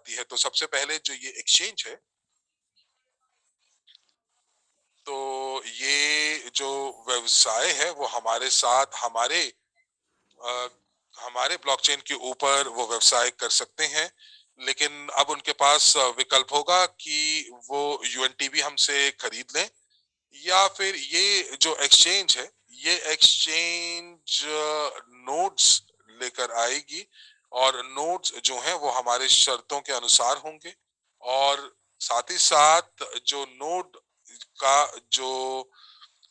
जाती है। तो सबसे पहले जो ये एक्सचेंज है, तो ये जो व्यवसाय है वो हमारे साथ अ, हमारे ब्लॉकचेन के ऊपर वो व्यवसाय कर सकते हैं, लेकिन अब उनके पास विकल्प होगा कि वो यूएनटीबी हमसे खरीद लें, या फिर ये जो एक्सचेंज है, ये एक्सचेंज नोड्स लेकर आएगी, और नोड्स जो हैं वो हमारे शर्तों के अनुसार होंगे, और साथ ही साथ जो नोड का जो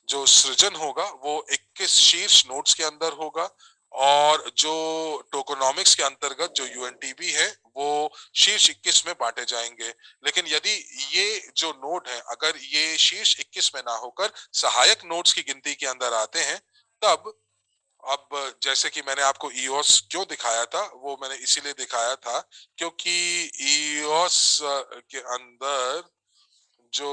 जो सृजन होगा वो 21 शीर्ष नोड्स के अंदर होगा, और जो टोकोनॉमिक्स के अंतर्गत जो यूएनटीबी है वो शीर्ष 21 में बांटे जाएंगे। लेकिन यदि ये जो नोड है अगर ये शीर्ष 21 में ना होकर सहायक नोड्स की गिनती के अंदर आते हैं, तब अब जैसे कि मैंने आपको ईओस क्यों दिखाया था, वो मैंने इसीलिए दिखाया था क्योंकि ईओस के अंदर जो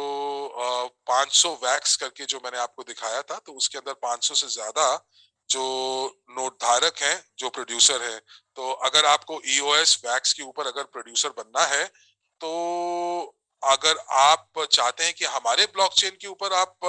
500 वैक्स करके जो मैंने आपको दिखाया था, तो उसके अंदर 500 से ज्यादा जो नोट धारक हैं, जो प्रोड्यूसर हैं। तो अगर आपको ईओएस वैक्स के ऊपर अगर प्रोड्यूसर बनना है, तो अगर आप चाहते हैं कि हमारे ब्लॉकचेन के ऊपर आप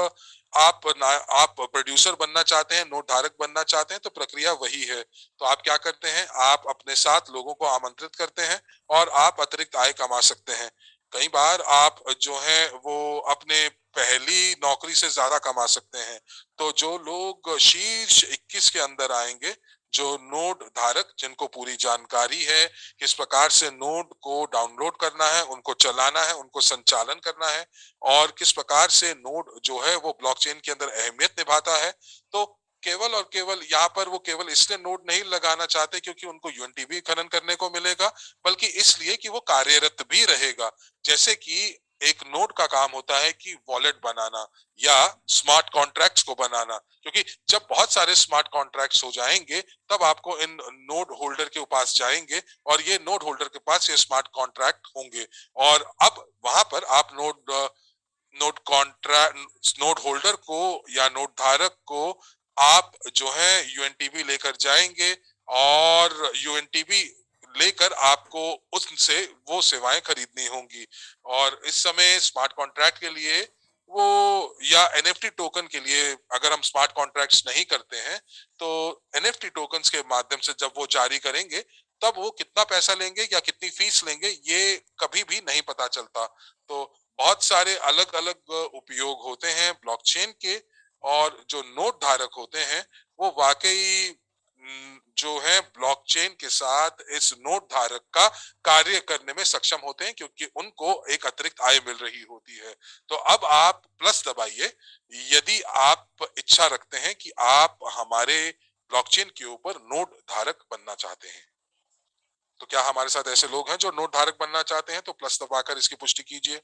प्रोड्यूसर बनना चाहते हैं, नोट धारक बनना चाहते हैं, तो प्रक्रिया वही है। तो आप क्या करते हैं, आप अपने साथ लोगों को आमंत्रित करते हैं और आप अतिरिक्त आय कमा सकते हैं। कई बार आप जो है वो अपने पहली नौकरी से ज्यादा कमा सकते हैं। तो जो लोग शीर्ष 21 के अंदर आएंगे, जो नोड धारक जिनको पूरी जानकारी है किस प्रकार से नोड को डाउनलोड करना है, उनको चलाना है, उनको संचालन करना है, और किस प्रकार से नोड जो है वो ब्लॉकचेन के अंदर अहमियत निभाता है, तो केवल और केवल यहाँ पर वो केवल इसलिए नोड नहीं लगाना चाहते क्योंकि उनको यूएनटीबी खनन करने को मिलेगा, बल्कि इसलिए कि वो कार्यरत भी रहेगा। जैसे कि एक नोड का काम होता है कि वॉलेट बनाना या स्मार्ट कॉन्ट्रैक्ट्स को बनाना, क्योंकि जब बहुत सारे स्मार्ट कॉन्ट्रैक्ट्स हो जाएंगे, तब आपको इन नोड होल्डर के पास जाएंगे और ये नोड होल्डर के पास ये स्मार्ट कॉन्ट्रैक्ट होंगे, और अब वहां पर आप नोड होल्डर को या नोड धारक को आप जो है यूएनटीबी लेकर जाएंगे, और यूएनटीबी लेकर आपको उनसे वो सेवाएं खरीदनी होंगी। और इस समय स्मार्ट कॉन्ट्रैक्ट के लिए वो या एनएफटी टोकन के लिए अगर हम स्मार्ट कॉन्ट्रैक्ट्स नहीं करते हैं, तो एनएफटी टोकन्स के माध्यम से जब वो जारी करेंगे, तब वो कितना पैसा लेंगे या कितनी फीस लेंगे ये कभी भी नहीं पता चलता। तो बहुत सारे अलग अलग उपयोग होते हैं ब्लॉकचेन के, और जो नोट धारक होते हैं वो वाकई जो है ब्लॉकचेन के साथ इस नोट धारक का कार्य करने में सक्षम होते हैं, क्योंकि उनको एक अतिरिक्त आय मिल रही होती है। तो अब आप प्लस दबाइए यदि आप इच्छा रखते हैं कि आप हमारे ब्लॉकचेन के ऊपर नोट धारक बनना चाहते हैं। तो क्या हमारे साथ ऐसे लोग हैं जो नोट धारक बनना चाहते हैं? तो प्लस दबाकर इसकी पुष्टि कीजिए।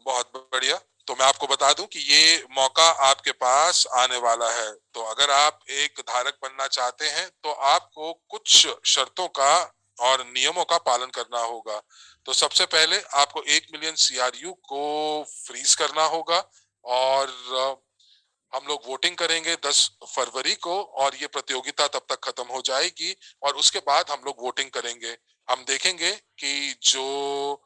बहुत बढ़िया। तो मैं आपको बता दूं कि ये मौका आपके पास आने वाला है। तो अगर आप एक धारक बनना चाहते हैं, तो आपको कुछ शर्तों का और नियमों का पालन करना होगा। तो सबसे पहले आपको 1 मिलियन सीआरयू को फ्रीज करना होगा, और हम लोग वोटिंग करेंगे 10 फरवरी को, और ये प्रतियोगिता तब तक खत्म हो जाएगी, और उसके बाद हम लोग वोटिंग करेंगे। हम देखेंगे कि जो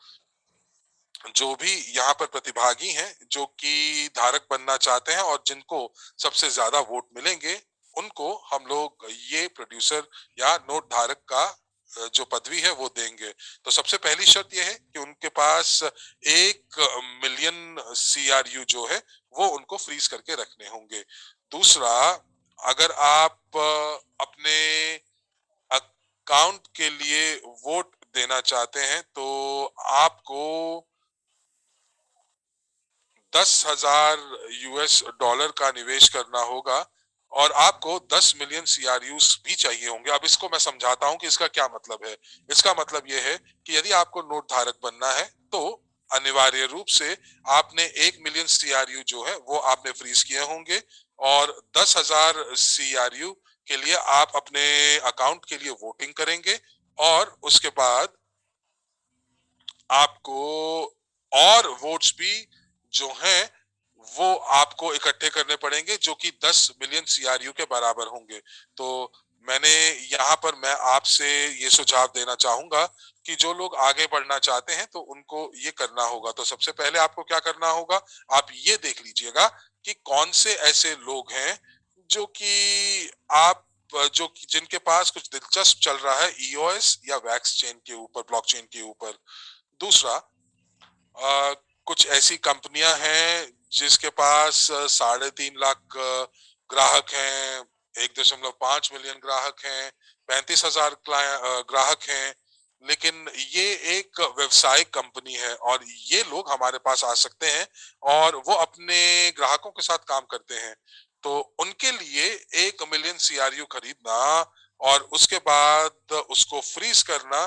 जो भी यहाँ पर प्रतिभागी हैं जो कि धारक बनना चाहते हैं और जिनको सबसे ज्यादा वोट मिलेंगे, उनको हम लोग ये प्रोड्यूसर या नोट धारक का जो पदवी है वो देंगे। तो सबसे पहली शर्त यह है कि उनके पास 1 मिलियन सीआरयू जो है वो उनको फ्रीज करके रखने होंगे। दूसरा, अगर आप अपने अकाउंट के लिए वोट देना चाहते हैं, तो आपको 10,000 यूएस डॉलर का निवेश करना होगा, और आपको 10 मिलियन सीआरयूस भी चाहिए होंगे। अब इसको मैं समझाता हूं कि इसका क्या मतलब है। इसका मतलब यह है कि यदि आपको नोट धारक बनना है, तो अनिवार्य रूप से आपने 1 मिलियन सीआरयू जो है वो आपने फ्रीज किए होंगे, और 10,000 सीआरयू के लिए आप अपने अकाउंट के लिए वोटिंग करेंगे, और उसके बाद आपको और वोट्स भी जो हैं वो आपको इकट्ठे करने पड़ेंगे, जो कि 10 मिलियन सीआरयू के बराबर होंगे। तो मैंने यहाँ पर मैं आपसे ये सुझाव देना चाहूँगा कि जो लोग आगे बढ़ना चाहते हैं तो उनको ये करना होगा। तो सबसे पहले आपको क्या करना होगा, आप ये देख लीजिएगा कि कौन से ऐसे लोग हैं जो कि आप जो कि जिनके पास कुछ दिलचस्प चल रहा है ईओएस या वैक्स चेन के ऊपर, ब्लॉकचेन के ऊपर। दूसरा, अ, कुछ ऐसी कंपनियां हैं जिसके पास 3.5 लाख ग्राहक हैं, 1.5 मिलियन ग्राहक हैं, 35,000 ग्राहक हैं, लेकिन ये एक व्यवसायिक कंपनी है और ये लोग हमारे पास आ सकते हैं और वो अपने ग्राहकों के साथ काम करते हैं। तो उनके लिए 1 मिलियन सीआरयू खरीदना और उसके बाद उसको फ्रीज करना,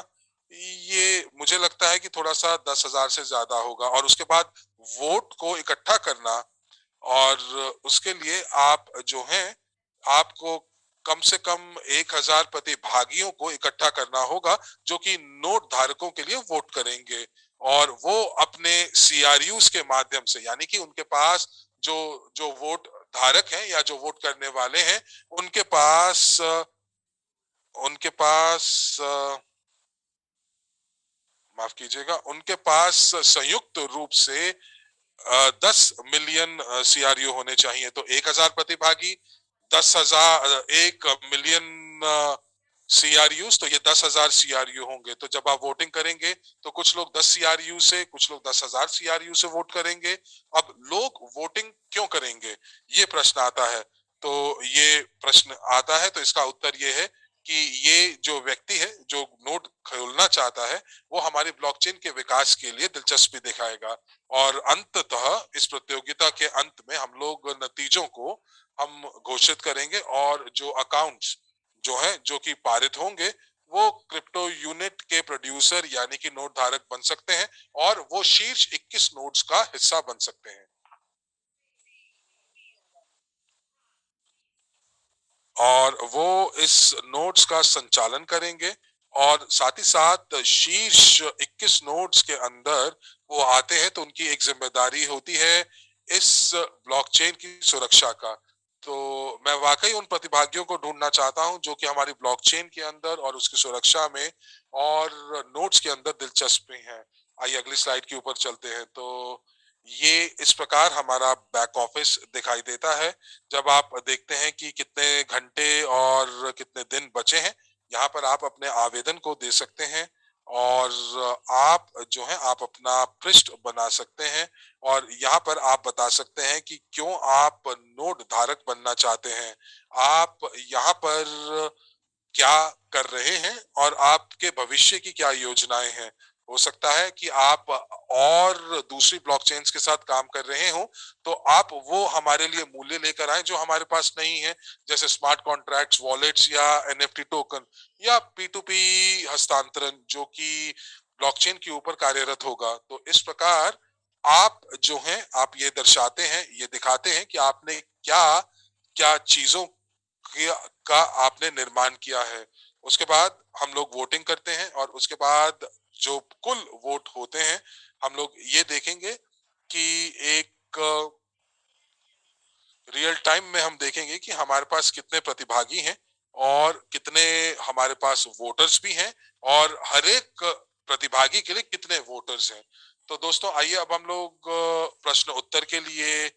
ये मुझे लगता है कि थोड़ा-सा 10,000 से ज़्यादा होगा। और उसके बाद वोट को इकट्ठा करना और उसके लिए आप जो हैं, आपको कम से कम 1,000 प्रतिभागियों को इकट्ठा करना होगा, जो कि नोट धारकों के लिए वोट करेंगे और वो अपने सीआरयूज़ के माध्यम से, यानी कि उनके पास जो जो वोट धारक हैं या जो वोट करने वाले हैं, उनके पास उनके पास माफ कीजिएगा, उनके पास संयुक्त रूप से 10 मिलियन सीआरयू होने चाहिए। तो 1,000 प्रतिभागी, 1 मिलियन सीआरयूज, तो ये 10,000 सीआरयू होंगे। तो जब आप वोटिंग करेंगे तो कुछ लोग 10 सीआरयू से, कुछ लोग 10,000 सीआरयू से वोट करेंगे। अब लोग वोटिंग क्यों करेंगे, ये प्रश्न आता है। तो ये प्रश्न आता है तो इसका उत्तर ये है कि ये जो व्यक्ति है जो नोट खोलना चाहता है, वो हमारी ब्लॉकचेन के विकास के लिए दिलचस्पी दिखाएगा और अंततः इस प्रतियोगिता के अंत में हम लोग नतीजों को हम घोषित करेंगे और जो अकाउंट्स जो हैं, जो कि पारित होंगे, वो क्रिप्टो यूनिट के प्रोड्यूसर यानी कि नोट धारक बन सकते हैं और वो शीर्ष 21 नोड्स का हिस्सा बन सकते हैं। और वो इस नोड्स का संचालन करेंगे और साथ ही साथ शीर्ष 21 नोड्स के अंदर वो आते हैं तो उनकी एक जिम्मेदारी होती है इस ब्लॉकचेन की सुरक्षा का। तो मैं वाकई उन प्रतिभागियों को ढूंढना चाहता हूं जो कि हमारी ब्लॉकचेन के अंदर और उसकी सुरक्षा में और नोड्स के अंदर दिलचस्पी हैं। आइए अगली स्लाइड के ऊपर चलते हैं। तो ये इस प्रकार हमारा बैक ऑफिस दिखाई देता है। जब आप देखते हैं कि कितने घंटे और कितने दिन बचे हैं, यहाँ पर आप अपने आवेदन को दे सकते हैं और आप जो है आप अपना पृष्ठ बना सकते हैं और यहाँ पर आप बता सकते हैं कि क्यों आप नोट धारक बनना चाहते हैं। आप यहाँ पर क्या कर रहे हैं और आपके भविष्य की क्या योजनाएं हैं। हो सकता है कि आप और दूसरी ब्लॉकचेन्स के साथ काम कर रहे हो, तो आप वो हमारे लिए मूल्य लेकर आए जो हमारे पास नहीं है, जैसे स्मार्ट कॉन्ट्रैक्ट्स, वॉलेट्स या एनएफटी टोकन या पी2पी हस्तांतरण जो कि ब्लॉकचेन के ऊपर कार्यरत होगा। तो इस प्रकार आप जो हैं आप ये दर्शाते हैं, ये दिखाते हैं कि आपने क्या क्या चीजों किया का आपने निर्माण किया है। उसके बाद हम लोग वोटिंग करते हैं और उसके बाद जो कुल वोट होते हैं, हम लोग ये देखेंगे कि एक रियल टाइम में हम देखेंगे कि हमारे पास कितने प्रतिभागी हैं और कितने हमारे पास वोटर्स भी हैं और हर एक प्रतिभागी के लिए कितने वोटर्स हैं। तो दोस्तों आइए अब हम लोग प्रश्न उत्तर के लिए